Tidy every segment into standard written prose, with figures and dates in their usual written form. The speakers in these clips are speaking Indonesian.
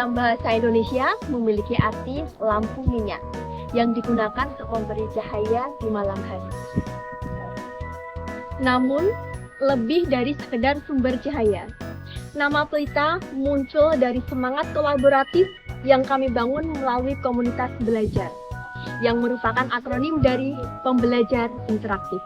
Dalam bahasa Indonesia memiliki arti lampu minyak yang digunakan untuk memberi cahaya di malam hari. Namun, lebih dari sekedar sumber cahaya. Nama Pelita muncul dari semangat kolaboratif yang kami bangun melalui komunitas belajar, yang merupakan akronim dari Pembelajar Interaktif.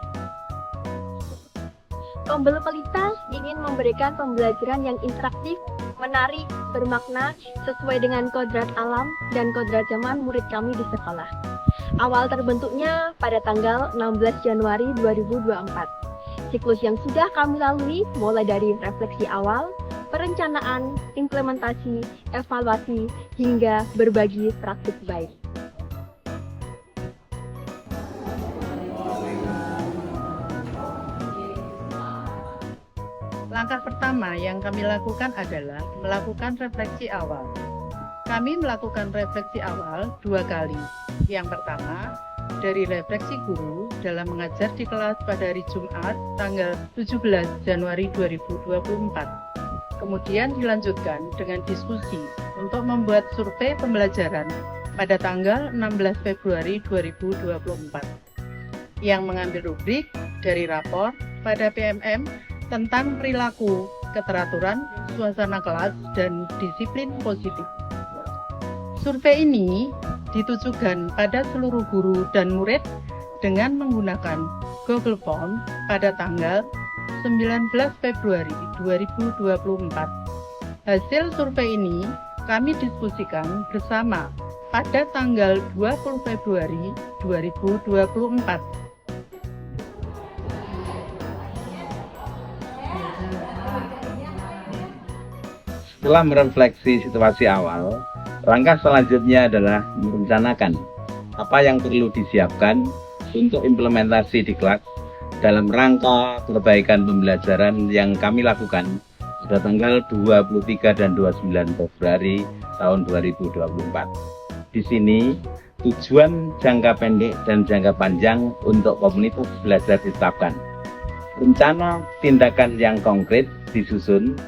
Pembel Pelita ingin memberikan pembelajaran yang interaktif, menarik, bermakna, sesuai dengan kodrat alam dan kodrat zaman murid kami di sekolah. Awal terbentuknya pada tanggal 16 Januari 2024. Siklus yang sudah kami lalui mulai dari refleksi awal, perencanaan, implementasi, evaluasi, hingga berbagi praktik baik. Langkah pertama yang kami lakukan adalah melakukan refleksi awal. Kami melakukan refleksi awal 2 kali. Yang pertama, dari refleksi guru dalam mengajar di kelas pada hari Jumat tanggal 17 Januari 2024. Kemudian dilanjutkan dengan diskusi untuk membuat survei pembelajaran pada tanggal 16 Februari 2024 yang mengambil rubrik dari rapor pada PMM tentang perilaku, keteraturan, suasana kelas, dan disiplin positif. Survei ini ditujukan pada seluruh guru dan murid dengan menggunakan Google Form pada tanggal 19 Februari 2024. Hasil survei ini kami diskusikan bersama pada tanggal 20 Februari 2024. Setelah merefleksi situasi awal, langkah selanjutnya adalah merencanakan apa yang perlu disiapkan untuk implementasi di kelas dalam rangka perbaikan pembelajaran yang kami lakukan pada tanggal 23 dan 29 Februari tahun 2024. Di sini, tujuan jangka pendek dan jangka panjang untuk komunitas belajar ditetapkan. Rencana tindakan yang konkret disusun,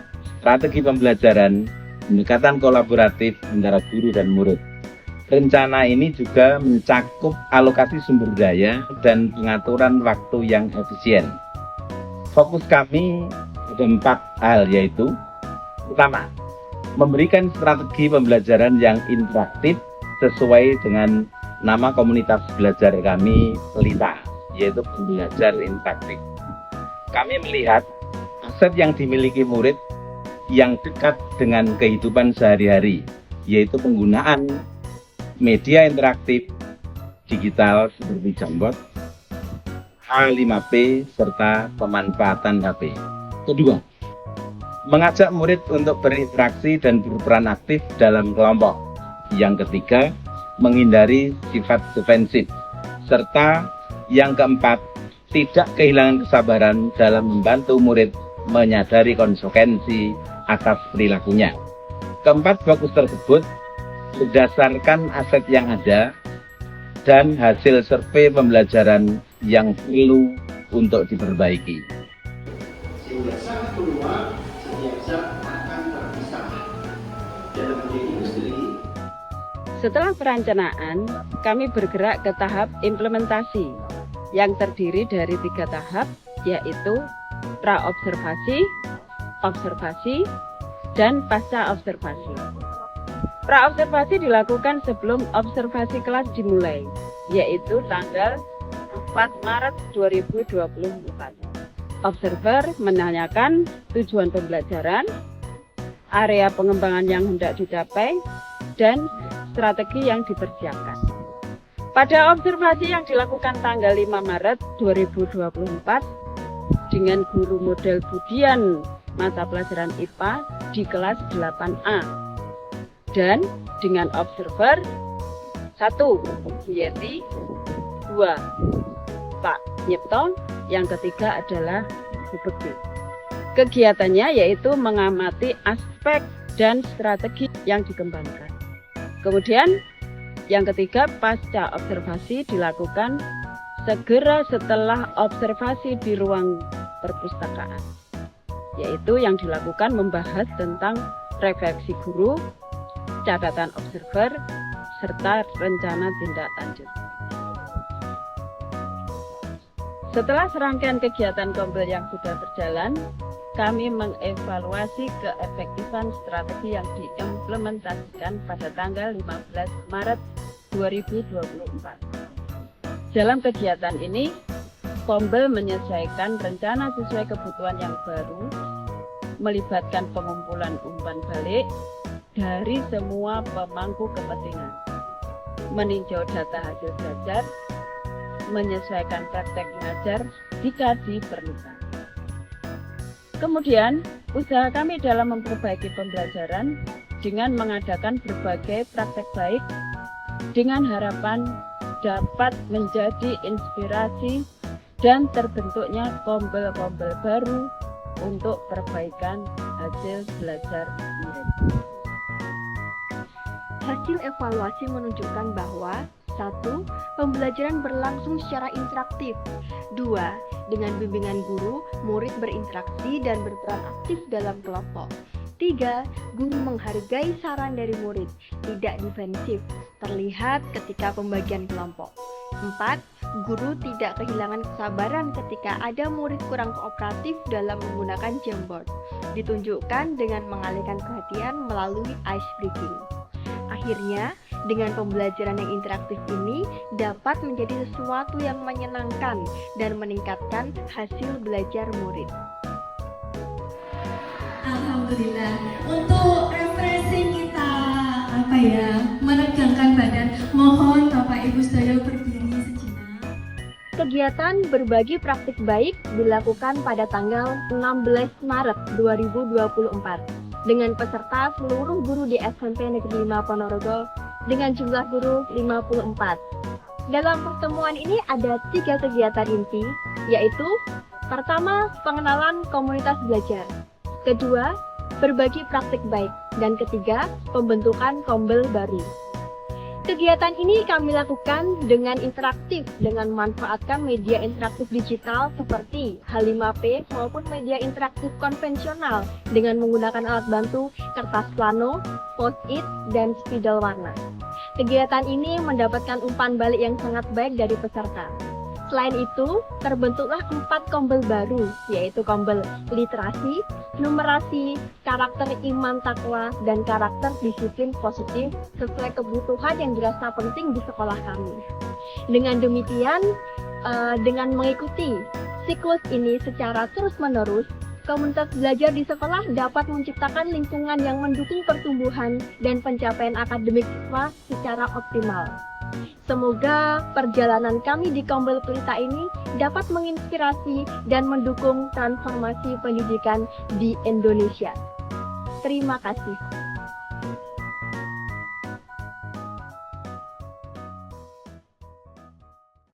strategi pembelajaran, pendekatan kolaboratif antara guru dan murid. Rencana ini juga mencakup alokasi sumber daya dan pengaturan waktu yang efisien. Fokus kami ada 4 hal, yaitu: pertama, memberikan strategi pembelajaran yang interaktif sesuai dengan nama komunitas belajar kami, Pelita, yaitu Pembelajar Interaktif. Kami melihat aset yang dimiliki murid yang dekat dengan kehidupan sehari-hari, yaitu penggunaan media interaktif digital seperti Jamboard, H5P, serta pemanfaatan HP. Kedua, mengajak murid untuk berinteraksi dan berperan aktif dalam kelompok. Yang ketiga, menghindari sifat defensif. Serta yang keempat, tidak kehilangan kesabaran dalam membantu murid menyadari konsekuensi atas perilakunya. Keempat fokus tersebut berdasarkan aset yang ada dan hasil survei pembelajaran yang perlu untuk diperbaiki. Sehingga saat keluar, setiap zat akan terpisah dalam industri. Setelah perencanaan, kami bergerak ke tahap implementasi yang terdiri dari 3 tahap, yaitu pra-observasi, observasi, dan pasca observasi. Pra-observasi dilakukan sebelum observasi kelas dimulai, yaitu tanggal 4 Maret 2024. Observer menanyakan tujuan pembelajaran, area pengembangan yang hendak dicapai, dan strategi yang dipersiapkan. Pada observasi yang dilakukan tanggal 5 Maret 2024 dengan guru model Budian mata pelajaran IPA di kelas 8A dan dengan observer 1 Bu Yeti, 2 Pak Nyipto, yang ketiga adalah Bu Bekti. Kegiatannya yaitu mengamati aspek dan strategi yang dikembangkan. Kemudian yang ketiga, pasca observasi dilakukan segera setelah observasi di ruang perpustakaan, yaitu yang dilakukan membahas tentang refleksi guru, catatan observer, serta rencana tindak lanjut. Setelah serangkaian kegiatan Kombel yang sudah berjalan, kami mengevaluasi keefektifan strategi yang diimplementasikan pada tanggal 15 Maret 2024. Dalam kegiatan ini, Kombel menyesuaikan rencana sesuai kebutuhan yang baru, melibatkan pengumpulan umpan balik dari semua pemangku kepentingan, meninjau data hasil belajar, menyesuaikan praktek mengajar jika diperlukan. Kemudian, usaha kami dalam memperbaiki pembelajaran dengan mengadakan berbagai praktek baik dengan harapan dapat menjadi inspirasi dan terbentuknya kombel-kombel baru untuk perbaikan hasil belajar murid. Hasil evaluasi menunjukkan bahwa 1. Pembelajaran berlangsung secara interaktif. 2. Dengan bimbingan guru, murid berinteraksi dan berperan aktif dalam kelompok. 3. Guru menghargai saran dari murid, tidak defensif, terlihat ketika pembagian kelompok. 4. Guru tidak kehilangan kesabaran ketika ada murid kurang kooperatif dalam menggunakan Jamboard, ditunjukkan dengan mengalihkan perhatian melalui ice breaking. Akhirnya, dengan pembelajaran yang interaktif ini dapat menjadi sesuatu yang menyenangkan dan meningkatkan hasil belajar murid. Alhamdulillah. Untuk refreshing kita menegangkan badan. Mohon Bapak Ibu sedaya berdiri sejenak. Kegiatan berbagi praktik baik dilakukan pada tanggal 16 Maret 2024 dengan peserta seluruh guru di SMP Negeri 5 Ponorogo dengan jumlah guru 54. Dalam pertemuan ini ada 3 kegiatan inti, yaitu pertama, pengenalan komunitas belajar, kedua, berbagi praktik baik, dan ketiga, pembentukan kombel baru. Kegiatan ini kami lakukan dengan interaktif dengan memanfaatkan media interaktif digital seperti H5P maupun media interaktif konvensional dengan menggunakan alat bantu kertas plano, post-it, dan spidol warna. Kegiatan ini mendapatkan umpan balik yang sangat baik dari peserta. Selain itu, terbentuklah 4 kombel baru, yaitu kombel literasi, numerasi, karakter iman takwa, dan karakter disiplin positif sesuai kebutuhan yang dirasa penting di sekolah kami. Dengan demikian, dengan mengikuti siklus ini secara terus-menerus, komunitas belajar di sekolah dapat menciptakan lingkungan yang mendukung pertumbuhan dan pencapaian akademik siswa secara optimal. Semoga perjalanan kami di Kombel Pelita ini dapat menginspirasi dan mendukung transformasi pendidikan di Indonesia. Terima kasih.